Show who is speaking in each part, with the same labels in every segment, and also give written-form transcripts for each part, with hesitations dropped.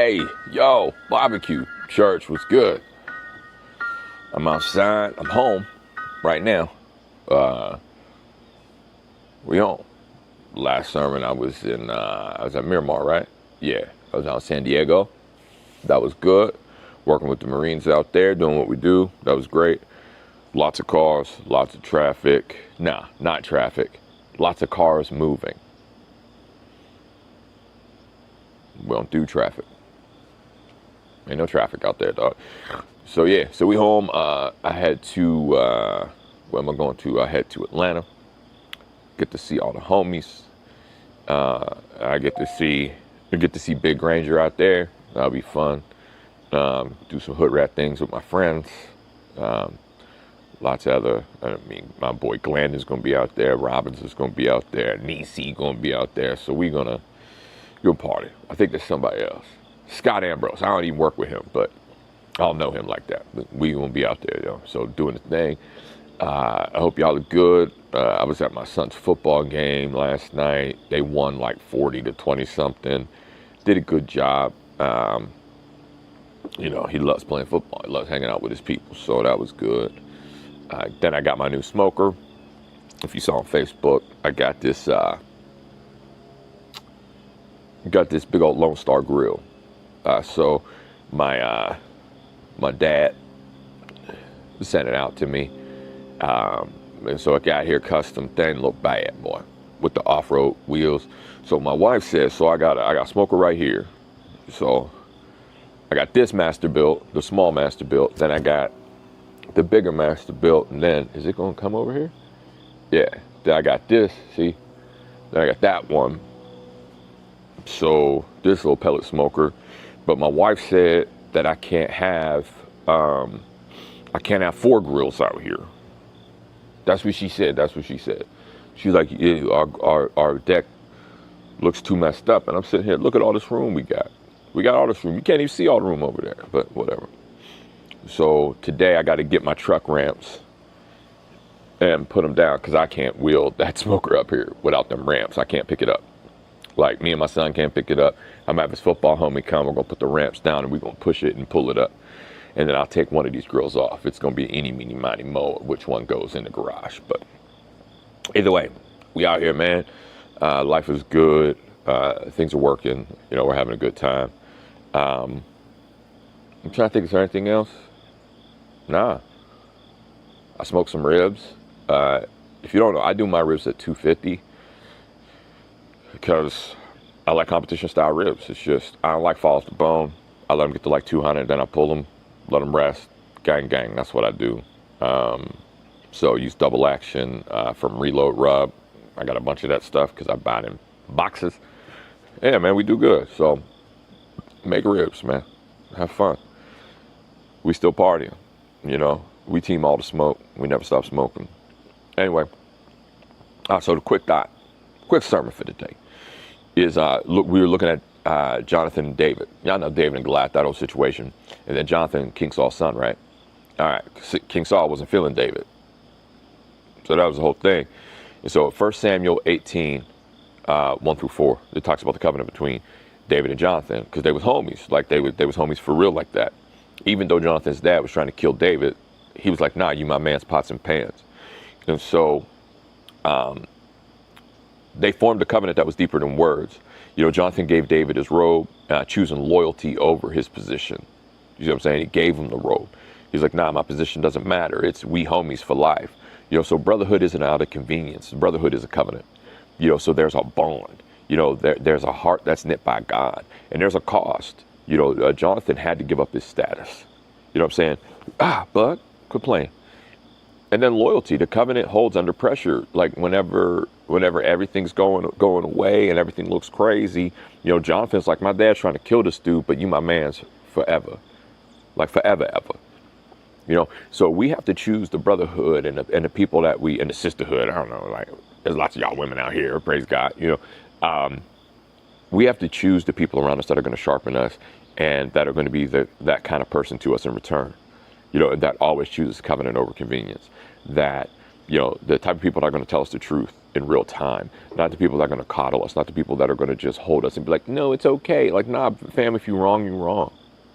Speaker 1: Hey, yo, barbecue. Church was good. I'm outside. I'm home right now. We home. Last sermon I was at Miramar, right? Yeah, I was out in San Diego. That was good. Working with the Marines out there, doing what we do. That was great. Lots of cars, lots of traffic. Nah, not traffic. Lots of cars moving. We don't do traffic. Ain't no traffic out there, dog. So yeah, so we home. I had to, where am I going to? I head to Atlanta. Get to see all the homies. I get to see Big Granger out there. That'll be fun. Do some hood rat things with my friends. Lots of other, my boy Glenn is going to be out there. Robbins is going to be out there. Nisi going to be out there. So we're going to party. I think there's somebody else. Scott Ambrose. I don't even work with him, but I'll know him like that. We going to be out there, yo. So doing the thing. I hope y'all are good. I was at my son's football game last night. They won like 40-20 something. Did a good job. He loves playing football. He loves hanging out with his people. So that was good. Then I got my new smoker. If you saw on Facebook, I got this big old Lone Star grill. So my dad sent it out to me. And so I got here custom thing, look bad, boy, with the off-road wheels. So my wife says, so I got a smoker right here. So I got this Masterbuilt, the small Masterbuilt. Then I got the bigger Masterbuilt. And then, is it going to come over here? Yeah. Then I got this, see? Then I got that one. So this little pellet smoker. But my wife said that I can't have 4 grills out here. That's what she said. She's like, yeah, our deck looks too messed up. And I'm sitting here, look at all this room we got. We got all this room. You can't even see all the room over there, but whatever. So today I got to get my truck ramps and put them down because I can't wheel that smoker up here without them ramps. I can't pick it up. Like me and my son can't pick it up. I'm having his football homie come. We're going to put the ramps down and we're going to push it and pull it up. And then I'll take one of these grills off. It's going to be eeny, meeny, miny, moe, which one goes in the garage. But either way, we out here, man. Life is good. Things are working. We're having a good time. I'm trying to think, is there anything else? Nah. I smoked some ribs. If you don't know, I do my ribs at 250 because I like competition style ribs. It's just, I don't like fall off the bone. I let them get to like 200, then I pull them. Let them rest. Gang. That's what I do. So use double action from Reload Rub. I got a bunch of that stuff because I buy it in boxes. Yeah, man, we do good. So make ribs, man. Have fun. We still partying. We team all the smoke. We never stop smoking. Anyway, so the quick sermon for today is we were looking at Jonathan and David. Y'all know David and Goliath, that old situation. And then Jonathan, King Saul's son, right? All right, King Saul wasn't feeling David. So that was the whole thing. And so 1 Samuel 18, 1-4, it talks about the covenant between David and Jonathan, because they was homies. Like they was homies for real like that. Even though Jonathan's dad was trying to kill David, he was like, nah, you my man's pots and pans. And so they formed a covenant that was deeper than words. Jonathan gave David his robe, choosing loyalty over his position. You see what I'm saying? He gave him the robe. He's like, nah, my position doesn't matter. It's we homies for life. So brotherhood isn't out of convenience. Brotherhood is a covenant. So there's a bond. There's a heart that's knit by God. And there's a cost. Jonathan had to give up his status. You know what I'm saying? Bud, quit playing. And then loyalty. The covenant holds under pressure. Like whenever everything's going away and everything looks crazy, Jonathan's like, my dad's trying to kill this dude, but you my man's forever. Like forever, ever. So we have to choose the brotherhood and the people that and the sisterhood. I don't know, like there's lots of y'all women out here, praise God. We have to choose the people around us that are going to sharpen us and that are going to be that kind of person to us in return. That always chooses covenant over convenience. That, the type of people that are going to tell us the truth. in real time. Not the people that are going to coddle us, not the people that are going to just hold us and be like, no, it's okay. Like, nah, fam, if you're wrong, you're wrong.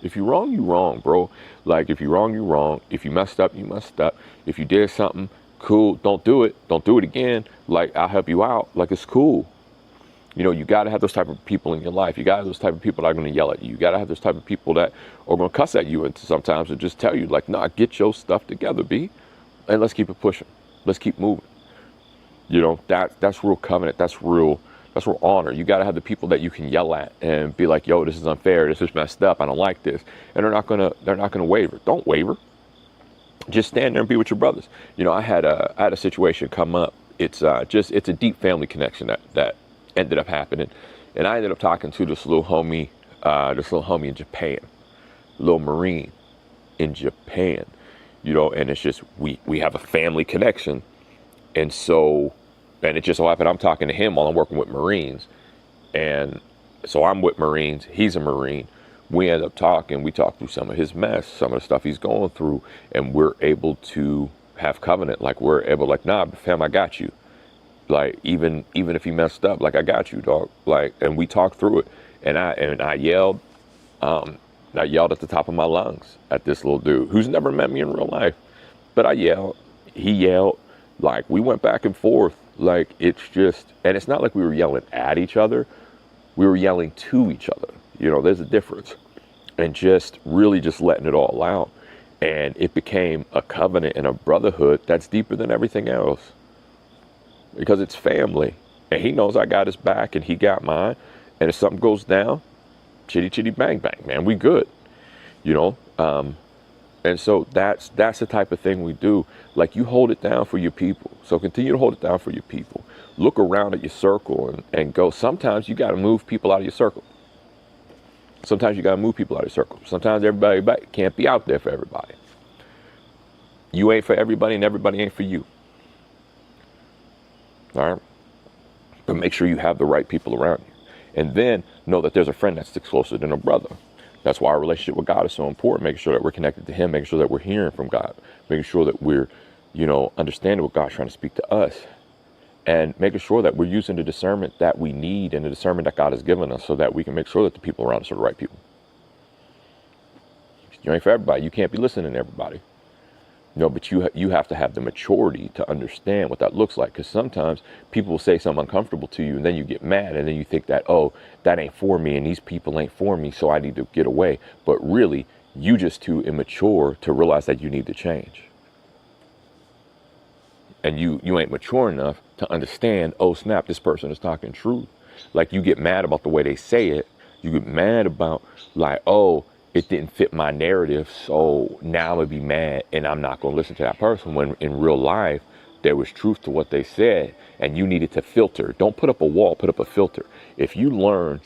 Speaker 1: If you're wrong, you're wrong, bro. Like, if you're wrong, you're wrong. If you messed up, you messed up. If you did something, cool, don't do it. Don't do it again. Like, I'll help you out. Like, it's cool. You know, you got to have those type of people in your life. You got to have those type of people that are going to yell at you. You got to have those type of people that are going to cuss at you and sometimes and just tell you, like, nah, get your stuff together, B. And let's keep it pushing. Let's keep moving. You know, that's real covenant. That's real honor. You got to have the people that you can yell at and be like, yo, this is unfair. This is messed up. I don't like this. And they're not going to waver. Don't waver. Just stand there and be with your brothers. You know, I had a situation come up. It's a deep family connection that ended up happening. And I ended up talking to this little homie in Japan, little Marine in Japan, you know, and it's just, we have a family connection. And it just so happened I'm talking to him while I'm working with Marines. And so I'm with Marines, he's a Marine. We end up talking, we talk through some of his mess, some of the stuff he's going through, and we're able to have covenant. Like, we're able, like, nah, fam, I got you. Like, even if he messed up, like, I got you, dog. Like, and we talked through it. And I yelled at the top of my lungs at this little dude who's never met me in real life. But I yelled, he yelled, like, we went back and forth. Like, it's just, and it's not like we were yelling at each other. We were yelling to each other. You know, there's a difference. And just really just letting it all out. And it became a covenant and a brotherhood that's deeper than everything else. Because it's family. And he knows I got his back and he got mine. And if something goes down, chitty chitty bang bang, man, we good. You know? And so that's the type of thing we do. Like, you hold it down for your people. So continue to hold it down for your people. Look around at your circle and go, sometimes you got to move people out of your circle. Sometimes you got to move people out of your circle. Sometimes everybody can't be out there for everybody. You ain't for everybody and everybody ain't for you. All right? But make sure you have the right people around you. And then know that there's a friend that sticks closer than a brother. That's why our relationship with God is so important, making sure that we're connected to him, making sure that we're hearing from God, making sure that we're, you know, understanding what God's trying to speak to us, and making sure that we're using the discernment that we need and the discernment that God has given us so that we can make sure that the people around us are the right people. You ain't for everybody. You can't be listening to everybody. No, but you have to have the maturity to understand what that looks like. Because sometimes people will say something uncomfortable to you and then you get mad and then you think that, oh, that ain't for me and these people ain't for me, so I need to get away. But really, you just too immature to realize that you need to change. And you ain't mature enough to understand, oh snap, this person is talking truth. Like, you get mad about the way they say it. You get mad about, like, oh, it didn't fit my narrative, so now I'm gonna be mad and I'm not gonna listen to that person, when in real life there was truth to what they said and you needed to filter. Don't put up a wall, put up a filter. If you learn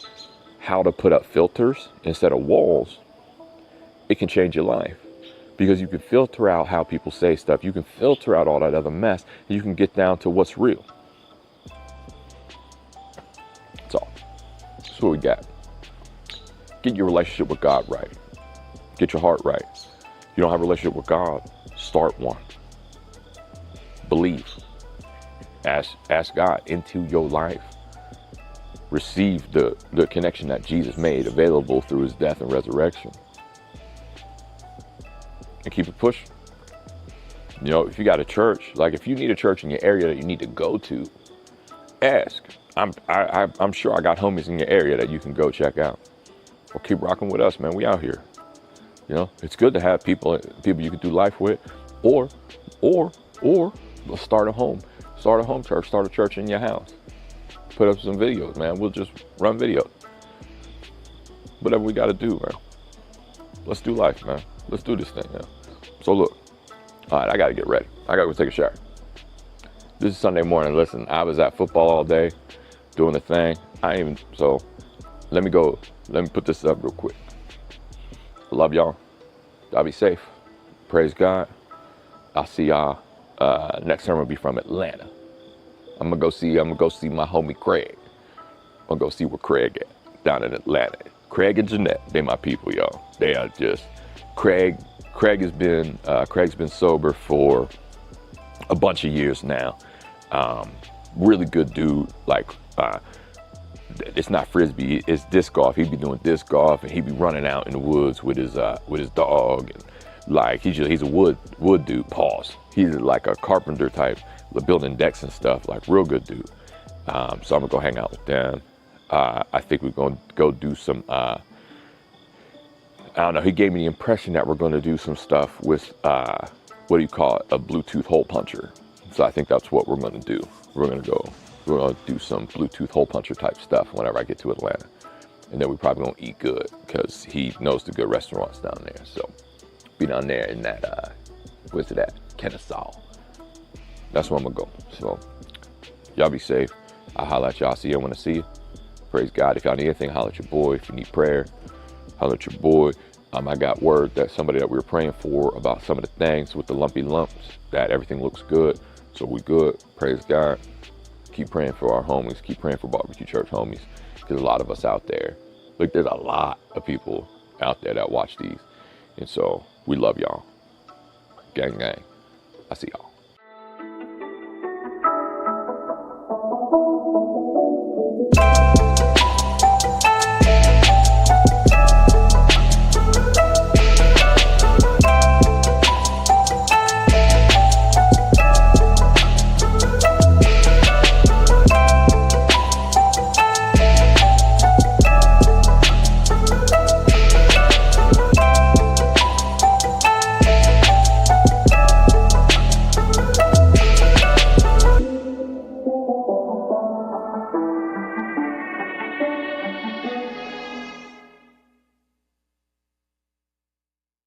Speaker 1: how to put up filters instead of walls, it can change your life. Because you can filter out how people say stuff. You can filter out all that other mess. And you can get down to what's real. That's all. That's what we got. Get your relationship with God right. Get your heart right. You don't have a relationship with God, start one. Believe. Ask God into your life. Receive the connection that Jesus made available through his death and resurrection. And keep it pushing. You know, if you got a church, like if you need a church in your area that you need to go to, ask. I'm sure I got homies in your area that you can go check out. Or keep rocking with us, man. We out here. You know, it's good to have people you can do life with, or let's start a home church, start a church in your house. Put up some videos, man. We'll just run videos. Whatever we got to do, man. Let's do life, man. Let's do this thing, man. So look, all right, I got to get ready. I got to go take a shower. This is Sunday morning. Listen, I was at football all day doing the thing. So let me put this up real quick. I love y'all. Y'all be safe. Praise God. I'll see y'all next time. I'll be from Atlanta. I'm gonna go see my homie Craig. I'm gonna go see where Craig at down in Atlanta. Craig and Jeanette, they my people, y'all. They are just Craig's been sober for a bunch of years now. really good dude. Like, it's not frisbee, it's disc golf. He'd be doing disc golf, and he'd be running out in the woods with his dog, and like he's a wood dude. Pause. He's like a carpenter type, building decks and stuff. Like, real good dude. So I'm gonna go hang out with them. I think we're gonna go do some. I don't know. He gave me the impression that we're gonna do some stuff with what do you call it? A Bluetooth hole puncher. So I think that's what we're gonna do. We're gonna do some Bluetooth hole puncher type stuff whenever I get to Atlanta. And then we probably gonna eat good because he knows the good restaurants down there. So be down there in that, where's it at? Kennesaw. That's where I'm gonna go. So y'all be safe. I'll holler at y'all. See you when I see you. Praise God. If y'all need anything, holler at your boy. If you need prayer, holler at your boy. I got word that somebody that we were praying for about some of the things with the lumpy lumps, that everything looks good. So we good. Praise God. Keep praying for our homies. Keep praying for Barbecue Church homies. There's a lot of us out there. Like, there's a lot of people out there that watch these. And so we love y'all. Gang, gang. I see y'all.